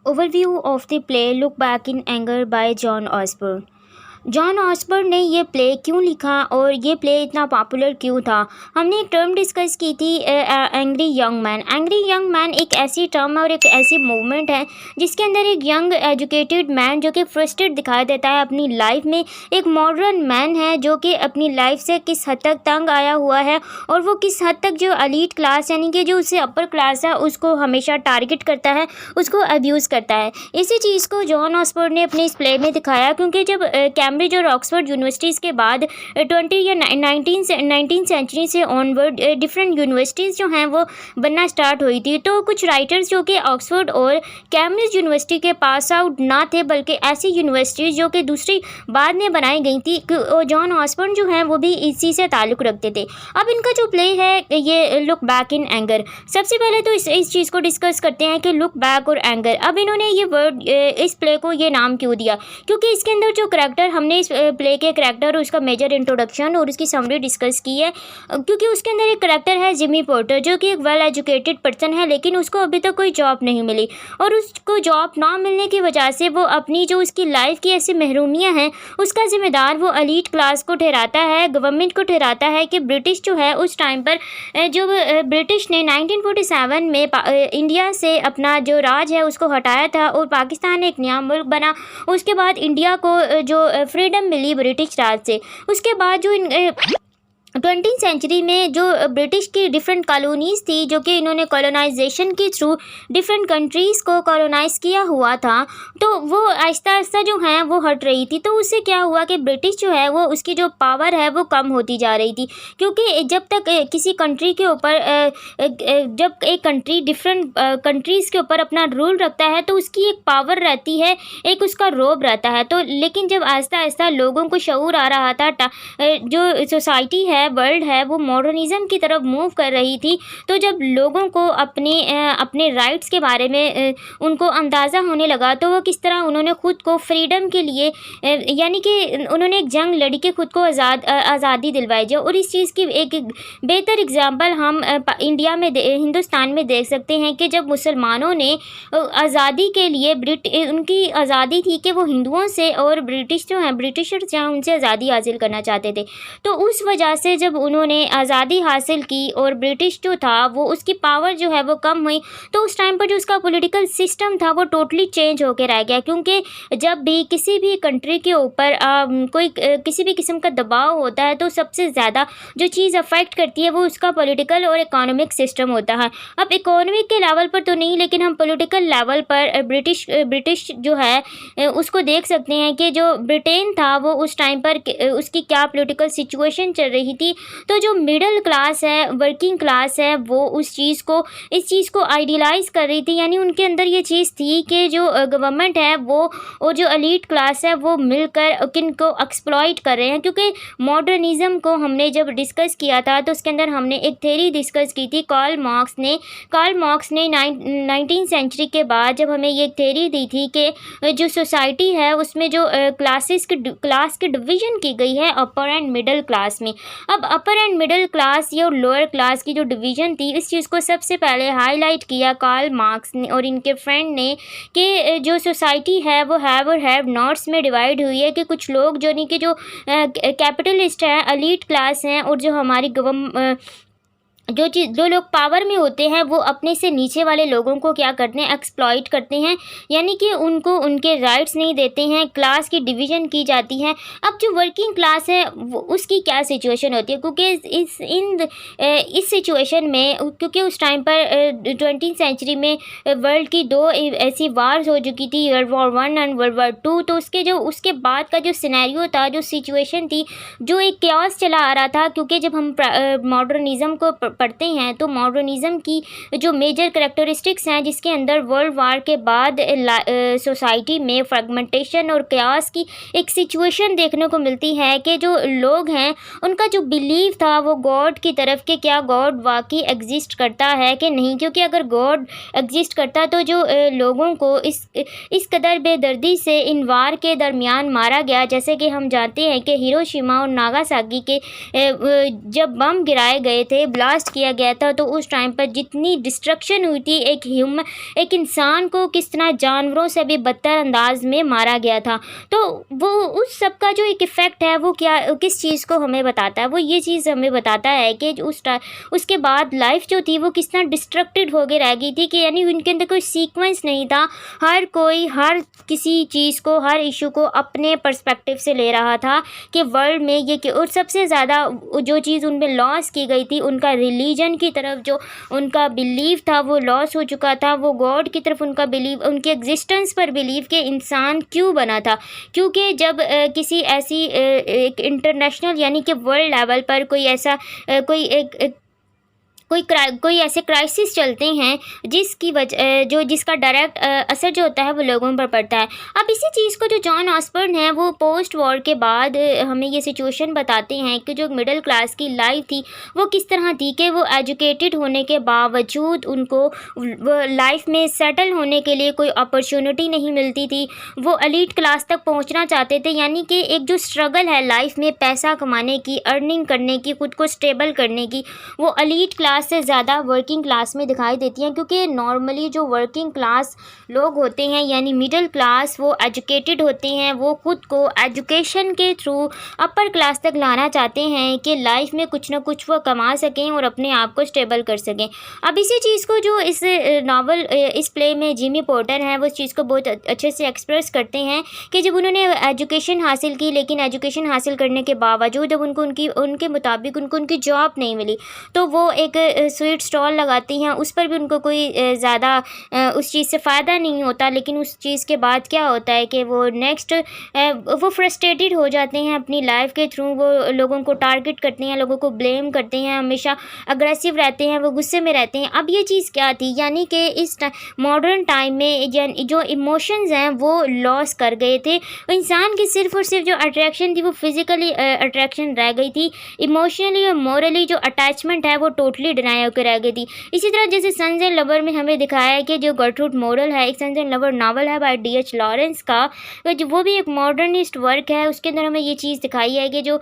Overview of the play Look Back in Anger by John Osborne। John Osborne ने ये play क्यों लिखा और ये प्ले इतना पॉपुलर क्यों था। हमने एक टर्म डिस्कस की थी angry young man. Angry young man एक ऐसी टर्म और एक ऐसी मूवमेंट है जिसके अंदर एक यंग एजुकेटेड मैन जो कि फ्रस्ट्रेट दिखाई देता है अपनी लाइफ में, एक मॉडर्न मैन है जो कि अपनी लाइफ से किस हद तक तंग आया हुआ है और वो किस हद तक जो एलीट क्लास यानी कि जो उससे अपर क्लास है उसको हमेशा टारगेट करता है, उसको अब्यूज़ करता है। इसी चीज़ को जॉन ऑसबर्न ने अपने इस प्ले में दिखाया क्योंकि जब कैम्ब्रिज और ऑक्सफोर्ड यूनिवर्सिटीज़ के बाद 20 या 19 सेंचुरी से ऑनवर्ड डिफरेंट यूनिवर्सिटीज़ जो हैं वो बनना स्टार्ट हुई थी। तो कुछ राइटर्स जो कि ऑक्सफोर्ड और कैम्ब्रिज यूनिवर्सिटी के पास आउट ना थे बल्कि ऐसी यूनिवर्सिटीज़ जो कि दूसरी बाद में बनाई गई थी, जॉन ऑसबर्न जो हैं वो भी इसी से ताल्लुक़ रखते थे। अब इनका जो प्ले है ये लुक बैक इन एंगर, सबसे पहले तो इस चीज़ को डिस्कस करते हैं कि लुक बैक और एंगर। अब इन्होंने ये वर्ड इस प्ले को ये नाम क्यों दिया, क्योंकि इसके अंदर जो करैक्टर हमने इस प्ले के करैक्टर और उसका मेजर इंट्रोडक्शन और उसकी समरी डिस्कस की है, क्योंकि उसके अंदर एक करैक्टर है जिमी पोर्टर जो कि एक वेल एजुकेटेड पर्सन है लेकिन उसको अभी तक कोई जॉब नहीं मिली और उसको जॉब ना मिलने की वजह से वो अपनी जो उसकी लाइफ की ऐसी महरूमियाँ हैं उसका ज़िम्मेदार वो एलीट क्लास को ठहराता है, गवर्नमेंट को ठहराता है कि ब्रिटिश जो है उस टाइम पर जो ब्रिटिश ने 1947 में इंडिया से अपना जो राज है उसको हटाया था और पाकिस्तान एक नया मुल्क बना। उसके बाद इंडिया को जो फ्रीडम मिली ब्रिटिश राज से, उसके बाद जो 20वीं सेंचुरी में जो ब्रिटिश की डिफरेंट कॉलोनीज़ थी जो कि इन्होंने कॉलोनाइजेशन के थ्रू डिफरेंट कंट्रीज़ को कॉलोनाइज़ किया हुआ था, तो वो आहिस्ता आहिस्ता जो है वो हट रही थी। तो उससे क्या हुआ कि ब्रिटिश जो है वो उसकी जो पावर है वो कम होती जा रही थी, क्योंकि जब तक किसी कंट्री के ऊपर जब एक कंट्री डिफरेंट कंट्रीज़ के ऊपर अपना रूल रखता है तो उसकी एक पावर रहती है, एक उसका रोब रहता है। तो लेकिन जब आहिस्ता आहिस्ता लोगों को शऊर आ रहा था, जो सोसाइटी है वर्ल्ड है वो मॉडर्निज्म की तरफ मूव कर रही थी, तो जब लोगों को अपने राइट्स के बारे में उनको अंदाज़ा होने लगा तो वो किस तरह उन्होंने ख़ुद को फ्रीडम के लिए यानी कि उन्होंने एक जंग लड़ी के ख़ुद को आज़ादी दिलवाई जो। और इस चीज़ की एक बेहतर एग्जांपल हम इंडिया में हिंदुस्तान में देख सकते हैं कि जब मुसलमानों ने आज़ादी के लिए उनकी आज़ादी थी कि वो हिंदुओं से और ब्रिटिश जो हैं ब्रिटिशर्स जहाँ उनसे आज़ादी हासिल करना चाहते थे, तो उस वजह से जब उन्होंने आज़ादी हासिल की और ब्रिटिश जो था वो उसकी पावर जो है वो कम हुई, तो उस टाइम पर जो उसका पॉलिटिकल सिस्टम था वो टोटली चेंज होकर रह गया। क्योंकि जब भी किसी भी कंट्री के ऊपर कोई किसी भी किस्म का दबाव होता है तो सबसे ज़्यादा जो चीज़ अफेक्ट करती है वो उसका पॉलिटिकल और इकोनॉमिक सिस्टम होता है। अब इकोनॉमिक के लेवल पर तो नहीं, लेकिन हम पॉलिटिकल लेवल पर ब्रिटिश जो है उसको देख सकते हैं कि जो ब्रिटेन था वो उस टाइम पर उसकी क्या पॉलिटिकल सिचुएशन चल रही थी। तो जो मिडिल क्लास है, वर्किंग क्लास है, वो इस चीज़ को आइडियलाइज़ कर रही थी, यानी उनके अंदर ये चीज़ थी कि जो गवर्नमेंट है वो और जो एलीट क्लास है वो मिलकर किन को एक्सप्लॉइट कर रहे हैं। क्योंकि मॉडर्निज्म को हमने जब डिस्कस किया था तो उसके अंदर हमने एक थ्योरी डिस्कस की थी कार्ल मार्क्स ने 19वीं सेंचुरी के बाद जब हमें ये थ्योरी दी थी कि जो सोसाइटी है उसमें जो क्लास की डिवीज़न की गई है अपर एंड मिडिल क्लास में। अब अपर एंड मिडिल क्लास या लोअर क्लास की जो डिवीज़न थी इस चीज़ को सबसे पहले हाईलाइट किया कार्ल मार्क्स ने और इनके फ्रेंड ने कि जो सोसाइटी है वो हैव और हैव नॉट्स में डिवाइड हुई है, कि कुछ लोग जो नहीं कि जो कैपिटलिस्ट हैं, एलीट क्लास हैं, और जो हमारी जो लोग पावर में होते हैं वो अपने से नीचे वाले लोगों को क्या करते हैं, एक्सप्लॉइट करते हैं, यानी कि उनको उनके राइट्स नहीं देते हैं, क्लास की डिवीज़न की जाती है। अब जो वर्किंग क्लास है वो उसकी क्या सिचुएशन होती है, क्योंकि इस सिचुएशन में क्योंकि उस टाइम पर 20वीं सेंचुरी में वर्ल्ड की दो ऐसी वार्स हो चुकी थी, world war 1 and world war 2। तो उसके बाद का जो सिनेरियो था, जो सिचुएशन थी, जो एक क्यास चला आ रहा था। क्योंकि जब हम मॉडर्निज्म को पढ़ते हैं तो मॉडर्निज्म की जो मेजर करैक्टरिस्टिक्स हैं जिसके अंदर वर्ल्ड वार के बाद सोसाइटी में फ्रेगमेंटेशन और क्यास की एक सिचुएशन देखने को मिलती है कि जो लोग हैं उनका जो बिलीव था वो गॉड की तरफ के क्या गॉड वाकई एग्जिस्ट करता है कि नहीं। क्योंकि अगर गॉड एग्जिस्ट करता तो जो लोगों को इस कदर बेदर्दी से इन वार के दरमियान मारा गया, जैसे कि हम जानते हैं कि हिरोशिमा और नागासाकी के जब बम गिराए गए थे, ब्लास्ट लॉस्ट किया गया था, तो उस टाइम पर जितनी डिस्ट्रक्शन हुई थी, एक इंसान को किस तरह जानवरों से भी बदतर अंदाज में मारा गया था। तो वो उस सब का जो एक इफ़ेक्ट है वो क्या किस चीज़ को हमें बताता है, वो ये चीज़ हमें बताता है कि उसके बाद लाइफ जो थी वो किस तरह डिस्ट्रक्टेड हो के रह गई थी, कि यानी उनके अंदर कोई सीक्वेंस नहीं था। हर किसी चीज़ को, हर इशू को अपने पर्सपेक्टिव से ले रहा था कि वर्ल्ड में ये और सबसे ज़्यादा जो चीज़ उनमें लॉस की गई थी, उनका रिलीजन की तरफ जो उनका बिलीव था वो लॉस हो चुका था। वो गॉड की तरफ उनका बिलीव, उनके एग्जिस्टेंस पर बिलीव कि इंसान क्यों बना था। क्योंकि जब किसी ऐसी एक इंटरनेशनल यानी कि वर्ल्ड लेवल पर कोई ऐसा कोई ऐसे क्राइसिस चलते हैं जिसकी जिसका डायरेक्ट असर जो होता है वो लोगों पर पड़ता है। अब इसी चीज़ को जो जॉन ऑसबर्न है वो पोस्ट वॉर के बाद हमें ये सिचुएशन बताते हैं कि जो मिडिल क्लास की लाइफ थी वो किस तरह थी, कि वो एजुकेटेड होने के बावजूद उनको लाइफ में सेटल होने के लिए कोई अपॉर्चुनिटी नहीं मिलती थी। वो एलीट क्लास तक पहुंचना चाहते थे, यानी कि एक जो स्ट्रगल है लाइफ में पैसा कमाने की, अर्निंग करने की, खुद को स्टेबल करने की, वो एलीट क्लास से ज़्यादा वर्किंग क्लास में दिखाई देती हैं। क्योंकि नॉर्मली जो वर्किंग क्लास लोग होते हैं यानी मिडिल क्लास, वो एजुकेटेड होते हैं, वो खुद को एजुकेशन के थ्रू अपर क्लास तक लाना चाहते हैं कि लाइफ में कुछ ना कुछ वो कमा सकें और अपने आप को स्टेबल कर सकें। अब इसी चीज़ को जो इस नावल इस प्ले में जिमी पोर्टर हैं वो इस चीज़ को बहुत अच्छे से एक्सप्रेस करते हैं कि जब उन्होंने एजुकेशन हासिल की, लेकिन एजुकेशन हासिल करने के बावजूद जब उनके मुताबिक उनकी जॉब नहीं मिली, तो वो एक स्वीट स्टॉल लगाती हैं। उस पर भी उनको कोई ज़्यादा उस चीज़ से फ़ायदा नहीं होता। लेकिन उस चीज़ के बाद क्या होता है कि वो नेक्स्ट वो फ्रस्ट्रेटेड हो जाते हैं अपनी लाइफ के थ्रू। वो लोगों को टारगेट करते हैं, लोगों को ब्लेम करते हैं, हमेशा अग्रेसिव रहते हैं, वो गुस्से में रहते हैं। अब ये चीज़ क्या थी, यानी कि इस मॉडर्न टाइम में जो इमोशंस हैं वो लॉस कर गए थे। इंसान की सिर्फ और सिर्फ जो अट्रैक्शन थी वो फिज़िकली अट्रैक्शन रह गई थी। इमोशनली और मोरली जो अटैचमेंट है वो टोटली डिनाई होकर रह गई थी। इसी तरह जैसे सन्स एंड लवर में हमें दिखाया है कि जो गर्ट्रूड मोरल है, एक सन्स एंड लवर नावल है बाय D.H. लॉरेंस का, जो वो भी एक मॉडर्निस्ट वर्क है। उसके अंदर हमें ये चीज़ दिखाई है कि जो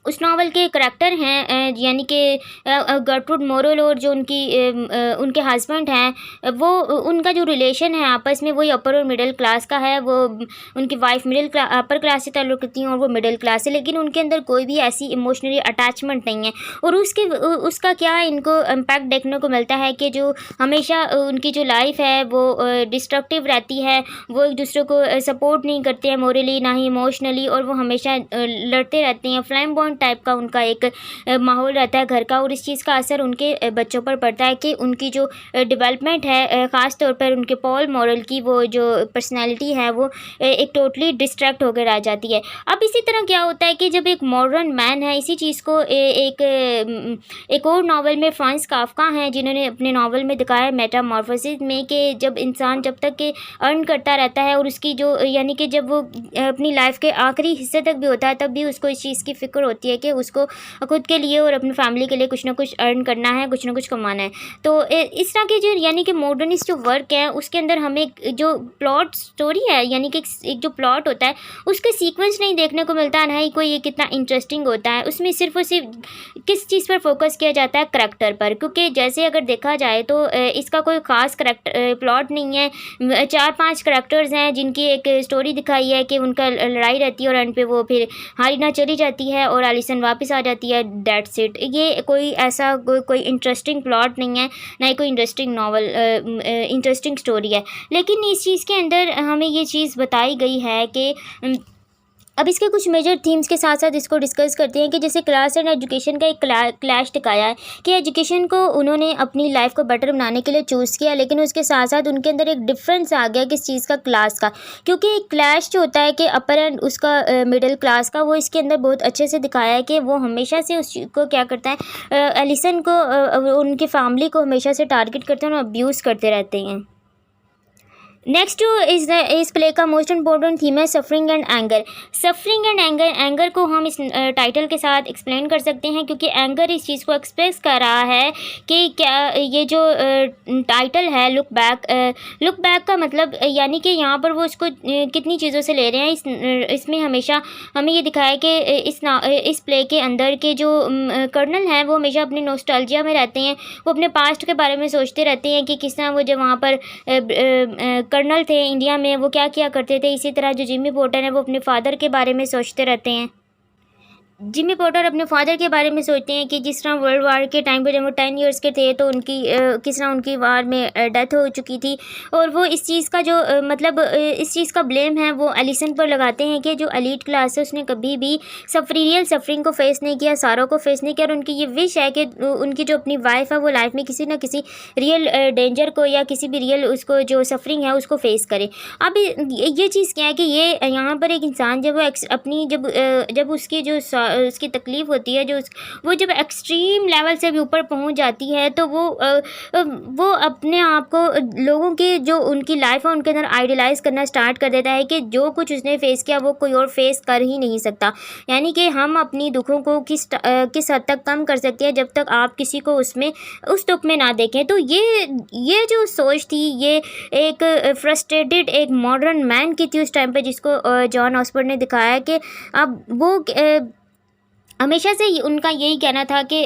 उस नावल के करैक्टर हैं यानी कि गर्ट्रूड मोरल और जो उनके हस्बैंड हैं, वो उनका जो रिलेशन है आपस में वही अपर और मिडिल क्लास का है। वो उनकी वाइफ अपर क्लास से ताल्लुक़ रखती हैं और वो मिडिल क्लास से, लेकिन उनके अंदर कोई भी ऐसी इमोशनली अटैचमेंट नहीं है। और उसका क्या इनको इम्पैक्ट देखने को मिलता है कि जो हमेशा उनकी जो लाइफ है वो डिस्ट्रक्टिव रहती है। वो एक दूसरे को सपोर्ट नहीं करते हैं मोरली ना ही इमोशनली, और वो हमेशा लड़ते रहते हैं। फ्लैम बॉन्ड टाइप का उनका एक माहौल रहता है घर का, और इस चीज़ का असर उनके बच्चों पर पड़ता है कि उनकी जो डेवलपमेंट है, ख़ास तौर पर उनके पॉल मॉरल की वो जो पर्सनैलिटी है वो एक टोटली डिस्ट्रैक्ट होकर आ जाती है। अब इसी तरह क्या होता है कि जब एक मॉडर्न मैन है, इसी चीज़ को एक और नावल में फ्रांस काफ्का हैं जिन्होंने अपने नावल में दिखाया है मेटामॉर्फोसिस में, कि जब इंसान जब तक के अर्न करता रहता है और उसकी जो यानी कि जब वो अपनी लाइफ के आखिरी हिस्से तक भी होता है, तब भी उसको इस चीज़ की फ़िक्र होती है कि उसको खुद के लिए और अपनी फैमिली के लिए कुछ ना कुछ अर्न करना है, कुछ ना कुछ कमाना है। तो इस तरह के जो यानी कि मॉडर्निस्ट जो वर्क है उसके अंदर हमें जो प्लॉट स्टोरी है यानी कि एक जो प्लॉट होता है उसका सीक्वेंस नहीं देखने को मिलता, ना ही कोई ये कितना इंटरेस्टिंग होता है। उसमें सिर्फ और सिर्फ किस चीज़ पर फोकस किया जाता है, करैक्टर पर। क्योंकि जैसे अगर देखा जाए तो इसका कोई ख़ास प्लॉट नहीं है। 4-5 करैक्टर्स हैं जिनकी एक स्टोरी दिखाई है कि उनका लड़ाई रहती है और एंड पे वो फिर हारिना चली जाती है और एलिसन वापस आ जाती है, दैट्स इट। ये कोई ऐसा कोई इंटरेस्टिंग प्लॉट नहीं है, ना ही कोई इंटरेस्टिंग नावल इंटरेस्टिंग स्टोरी है। लेकिन इस चीज़ के अंदर हमें ये चीज़ बताई गई है कि अब इसके कुछ मेजर थीम्स के साथ साथ इसको डिस्कस करते हैं कि जैसे क्लास एंड एजुकेशन का एक क्लैश दिखाया है कि एजुकेशन को उन्होंने अपनी लाइफ को बेटर बनाने के लिए चूज़ किया, लेकिन उसके साथ साथ उनके अंदर एक डिफरेंस आ गया किस चीज़ का, क्लास का। क्योंकि एक क्लैश जो होता है कि अपर एंड उसका मिडिल क्लास का, वो इसके अंदर बहुत अच्छे से दिखाया है कि वो हमेशा से उस को क्या करता है, एलिसन को उनकी फैमिली को हमेशा से टारगेट करते हैं और अब्यूज़ करते रहते हैं। नेक्स्ट इस प्ले का मोस्ट इम्पोर्टेंट थीम है suffering and anger. Suffering and anger को हम इस टाइटल के साथ एक्सप्लेन कर सकते हैं, क्योंकि एंगर इस चीज़ को एक्सप्रेस कर रहा है कि क्या ये जो टाइटल है लुक बैक का मतलब यानी कि यहाँ पर वो इसको कितनी चीज़ों से ले रहे हैं। इसमें हमेशा हमें ये दिखाया कि इस प्ले के अंदर के जो कर्नल हैं वो हमेशा अपनी नॉस्टैल्जिया में रहते हैं। वो अपने पास्ट के बारे में सोचते रहते हैं कि किस तरह वो जब वहाँ पर कर्नल थे इंडिया में वो क्या किया करते थे। इसी तरह जो जिमी पोर्टर है वो अपने फादर के बारे में सोचते रहते हैं। जिमी पोर्टर अपने फादर के बारे में सोचते हैं कि जिस तरह वर्ल्ड वार के टाइम पे जब वो 10 इयर्स के थे तो उनकी किस तरह उनकी वार में डेथ हो चुकी थी, और वो इस चीज़ का जो इस चीज़ का ब्लेम है वो एलिसन पर लगाते हैं कि जो एलीट क्लास है उसने कभी भी रियल सफरिंग को फेस नहीं किया, सारों को फेस नहीं किया, और उनकी ये विश है कि उनकी जो अपनी वाइफ है वो लाइफ में किसी न किसी रियल डेंजर को या किसी भी रियल उसको जो सफरिंग है उसको फेस करे। अब ये चीज़ क्या है कि ये यहाँ पर एक इंसान जब वो अपनी जब उसकी जो उसकी तकलीफ़ होती है, वो जब एक्सट्रीम लेवल से भी ऊपर पहुंच जाती है तो वो अपने आप को लोगों के जो उनकी लाइफ है उनके अंदर आइडियलाइज़ करना स्टार्ट कर देता है कि जो कुछ उसने फेस किया वो कोई और फेस कर ही नहीं सकता। यानी कि हम अपनी दुखों को किस हद तक कम कर सकते हैं जब तक आप किसी को उस दुख में ना देखें। तो ये जो सोच थी ये एक फ्रस्ट्रेटेड एक मॉडर्न मैन की थी उस टाइम पे, जिसको जॉन ऑसबर्न ने दिखाया कि अब वो हमेशा से उनका यही कहना था कि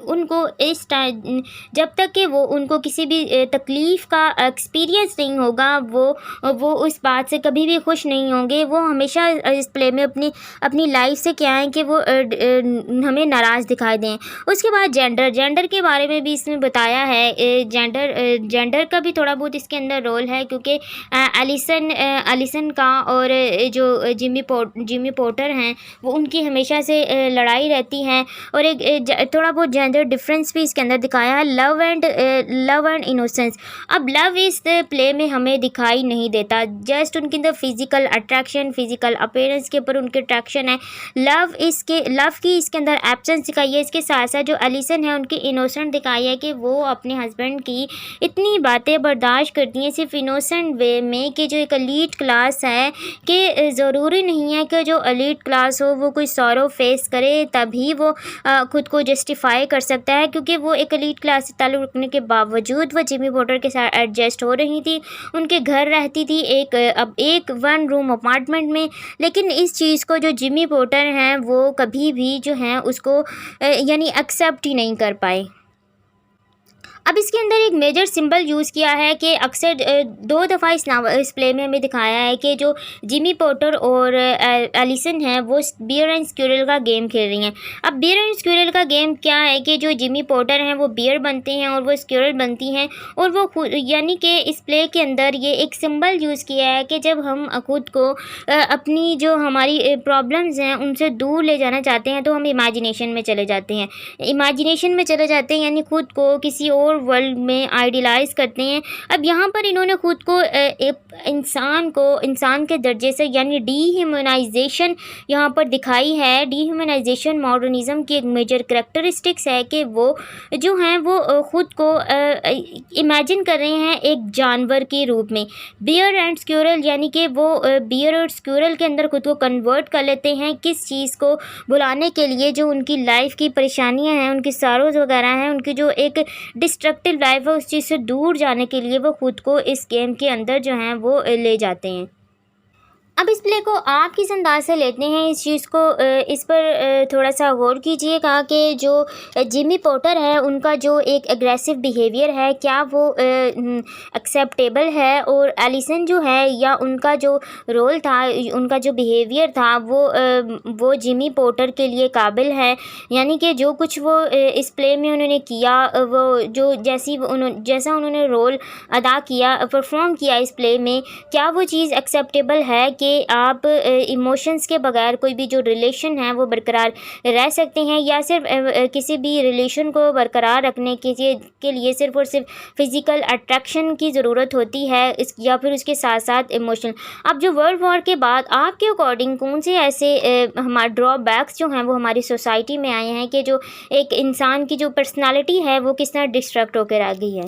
उनको इस टाइम जब तक कि वो उनको किसी भी तकलीफ़ का एक्सपीरियंस नहीं होगा वो उस बात से कभी भी खुश नहीं होंगे। वो हमेशा इस प्ले में अपनी लाइफ से क्या है कि वो हमें नाराज़ दिखाई दें। उसके बाद जेंडर के बारे में भी इसमें बताया है। जेंडर का भी थोड़ा बहुत इसके अंदर रोल है, क्योंकि एलिसन का और जो जिमी पोर्टर हैं वो उनकी हमेशा से लड़ाई रहती हैं, और एक थोड़ा बहुत जेंडर डिफरेंस भी इसके अंदर दिखाया है, लव एंड इनोसेंस। अब लव इस प्ले में हमें दिखाई नहीं देता, जस्ट उनके अंदर फिजिकल अट्रैक्शन, फिजिकल अपीयरेंस के ऊपर उनके अट्रैक्शन है। लव की इसके अंदर एब्सेंस दिखाई है। इसके साथ साथ जो एलिसन है उनकी इनोसेंट दिखाई है कि वो अपने हस्बैंड की इतनी बातें बर्दाश्त करती हैं सिर्फ इनोसेंट वे में, कि जो एक एलीट क्लास है कि ज़रूरी नहीं है कि जो एलीट क्लास हो वो कोई सॉरो फेस करे तभी वो खुद को जस्टिफाई कर सकता है, क्योंकि वो एक एलीट क्लास से ताल्लुक़ रखने के बावजूद वो जिमी पोर्टर के साथ एडजस्ट हो रही थी। उनके घर रहती थी एक 1 रूम अपार्टमेंट में, लेकिन इस चीज़ को जो जिमी पोर्टर हैं वो कभी भी जो हैं उसको यानी एक्सेप्ट ही नहीं कर पाए। अब इसके अंदर एक मेजर सिंबल यूज़ किया है कि अक्सर 2 दफ़ा इस प्ले में हमें दिखाया है कि जो जिमी पोर्टर और एलिसन है वो बियर एंड स्क्विरल का गेम खेल रही हैं। अब बियर एंड स्क्विरल का गेम क्या है कि जो जिमी पोर्टर हैं वो बियर बनते हैं और वो स्क्विरल बनती हैं, और वो यानी कि इस प्ले के अंदर ये एक सिंबल यूज़ किया है कि जब हम खुद को अपनी जो हमारी प्रॉब्लम्स हैं उनसे दूर ले जाना चाहते हैं तो हम इमेजिनेशन में चले जाते हैं, यानी खुद को किसी और वर्ल्ड में आइडियलाइज करते हैं। अब यहाँ पर इन्होंने खुद को इंसान के दर्जे से यानी डीह्यूमनाइजेशन यहाँ पर दिखाई है। डीह्यूमनाइजेशन मॉडर्निज्म की एक मेजर करैक्टरिस्टिक्स है कि वो जो हैं वो खुद को इमेजिन कर रहे हैं एक जानवर के रूप में। बियर एंड स्क्विरल यानी कि वो बियर और स्क्विरल के अंदर खुद को कन्वर्ट कर लेते हैं किस चीज़ को भुलाने के लिए, जो उनकी लाइफ की परेशानियां हैं, उनकी सरोज वगैरह हैं, उनकी जो एक डिस्ट्रक्टिव लाइफ है उस चीज़ से दूर जाने के लिए वो खुद को इस गेम के अंदर जो हैं वो ले जाते हैं। अब इस प्ले को आप किस अंदाज से लेते हैं, इस चीज़ को इस पर थोड़ा सा गौर कीजिएगा कि जो जिमी पोर्टर है उनका जो एक एग्रेसिव बिहेवियर है क्या वो एक्सेप्टेबल है, और एलिसन जो है या उनका जो रोल था, उनका जो बिहेवियर था वो जिमी पोर्टर के लिए काबिल है। यानी कि जो कुछ वो इस प्ले में उन्होंने किया, वो जो जैसा उन्होंने रोल अदा किया, परफॉर्म किया इस प्ले में, क्या वो चीज़ एक्सेप्टेबल है कि आप इमोशंस के बगैर कोई भी जो रिलेशन है वो बरकरार रह सकते हैं, या सिर्फ किसी भी रिलेशन को बरकरार रखने के लिए सिर्फ और सिर्फ फिज़िकल अट्रैक्शन की ज़रूरत होती है, या फिर उसके साथ साथ इमोशनल। अब जो वर्ल्ड वॉर के बाद आपके अकॉर्डिंग कौन से ऐसे हमारे ड्रॉबैक्स जो हैं वो हमारी सोसाइटी में आए हैं कि जो एक इंसान की जो पर्सनालिटी है वो किस तरह डिस्ट्रक्ट होकर आ गई है।